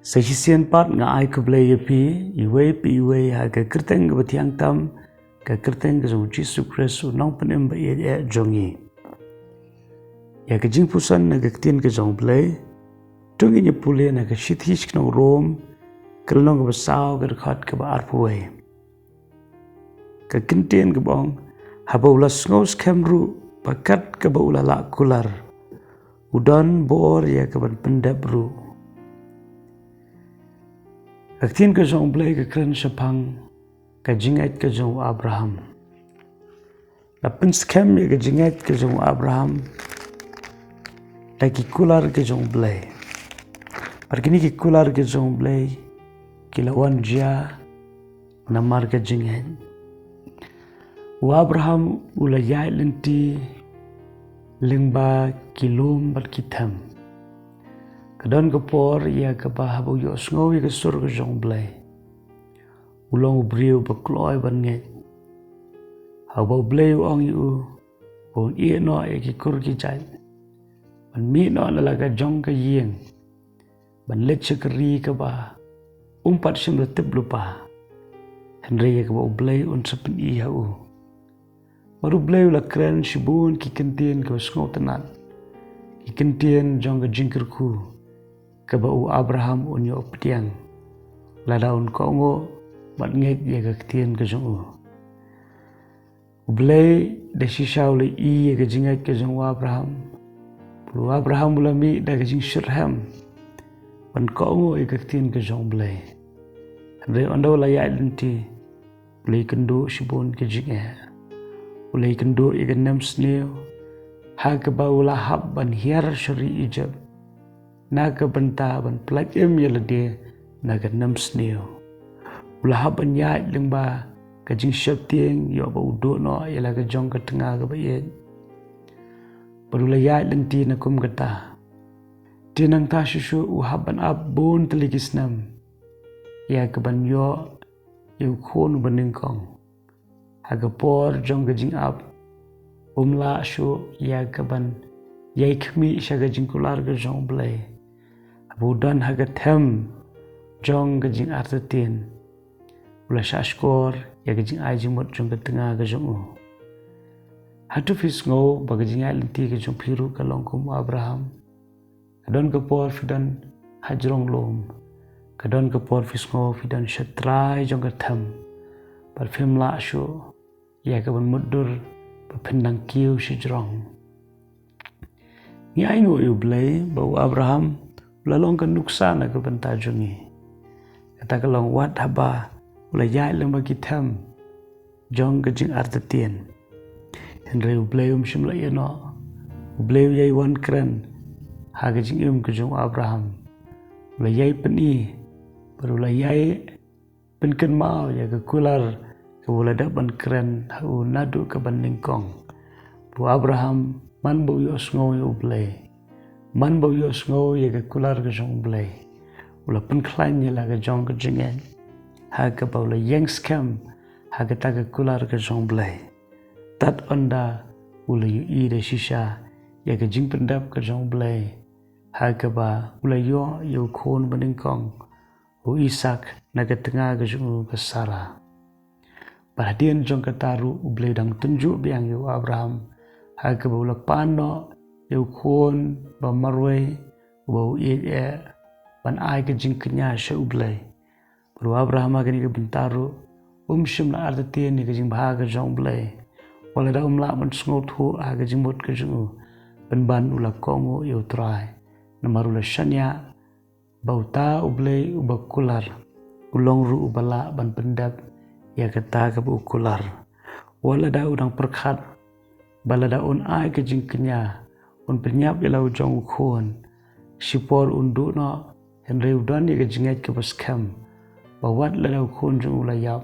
Sehisian part nga ai ku blei pi iwe ha ka kerteng ke betiang tam ka kerteng ke zong Jesus Christ nong penem ba ye jongi ya ke jingpuson na ke tien ke zong blei tungi ni pule na ke shit hish knong rom kelong ke basau ke khat ke ba arpuai ka kintien ke bong ha ba ulas ngos kemru pakat ke ba ulala kular udan bor ya ke ban pyndep ru Kaktin ke zong blei ke kren sepang ke jingat ke zong Abraham. Lapin skem ke jingat ke zong Abraham. Lagi kular ke zong blei. Perkini ke kular ke zong blei kilawan dia namar ke jingat. Abraham ulayai lenti lingba kilom berkitam. Kadon kepor ia ke bahabu yo sngowi ke sur ke zong blei. Ulong briu bekloi banget. Hau blei ong yu bon ie no e ki kur ki jai. Ban mi no la ka jong ke yeng. Ban let keri ke ba. Umpat sim letep lupa. Henry ke ba blei un sepen i hau. Baru blei la kren sibun ki kentien ke sngo tenan. Ki kentien jong ke jingkerku. Kebau Abraham unyo pediang ladaun kongo bat ngek ye ke tien ke zong blei de sisau le i ye ke jingat ke zong Abraham plu Abraham bulami da ke jing shirham ban kongo ye ke tien ke zong blei re ondo la ya lenti blei kendo sibon ke jinge blei kendo ye ke nam sneo ha ke bau lahab ban hiar shari Egypt naga benta ban plak yala dia naga nam sneo ulah ban ya lengba ka jing shap tieng yo ba udo no yala ka jong ka tengah ka ba ye perula ya lenti na kum kata tinang ta susu uhaban ab bon telikisnam ya ka ban yo yu khon baningkong haga por jong ka jing ab umla shu ya ka ban yai khmi shaga jing kular ka jong blei Budan haga them jong ke jing artetin ula shashkor ya ke jing ai jing mot jong ke tengah ke jong hatu fis ngo ba ke jing ai lenti ke jong piru ke longkum Abraham kadon ke por fidan hajrong lom kadon ke por fis ngo fidan shatrai jong ke them par fem la shu ya ke ban mudur ba pendang kiu shijrong ni ai ngo U Blei ba Abraham lalong kan nuksan ke benta jungi kata kalong wat haba ula yai leng bagi them jong ke jing artetien henry U Blei shimla yeno U Blei yai wan kren ha ke jing ke jong Abraham ula yai peni baru ula yai penken mau ya ke kular ke ula dak ban kren hu nadu ke ban ningkong bu Abraham man bu yo sngo U Blei man bau yo sngo ye ke kular ke jong blei ula pen klain ye la ke jong ke jingen ha ke bau la yang scam ha ke ta ke kular ke jong blei tat onda ula yu i de shisha ye ke jing pyndep ke jong blei ha ke ba ula yo yu khon baning kong u Isak na ke tengah ke jong ke Sarah perhatian jong ke taru U Blei dang tunjuk biang yu Abraham ha ke bau la pano yu khon ba marway bau ye ban ai ke jing kenya she U Blei baru Abraham ke ni ke bentaru shim la artetien ni ke jing ba ke jong blei wala da la ban sngot hu a ke jing mot ke jong ban ula kongo yu trai namaru la shanya bauta U Blei ba kular ulong ru ubala ban pyndep ya ke ta ke bu kular wala da udang perkhat bala da on ai ke jing kenya un penyap ilau jong khon sipor undu no henry udan ye ke jingat ke baskam bawat la lau khon jong ulayap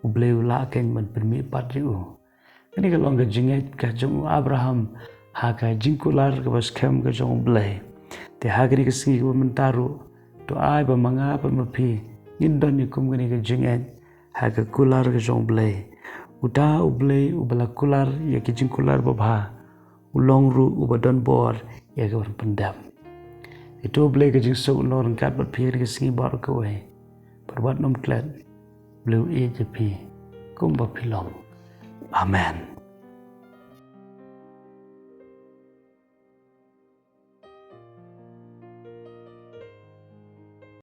U Blei ula ken man permi pat riu kini ke long ke jingat ke jong Abraham ha ka jingkular ke baskam ke jong Blei te ha ke singi ke mentaru to ai ba manga pa mapi nindon ni kum ke jingat ha ka kular ke jong Blei uta U Blei ubala kular ye ke jingkular ba ulong ru ubadon bor ya ke pyndep Itu Blei ke jing sok no rengkat bat phi ke singi bar ke wei. Perbat nom klet. Bleu e je phi. Kum ba philong. Amen.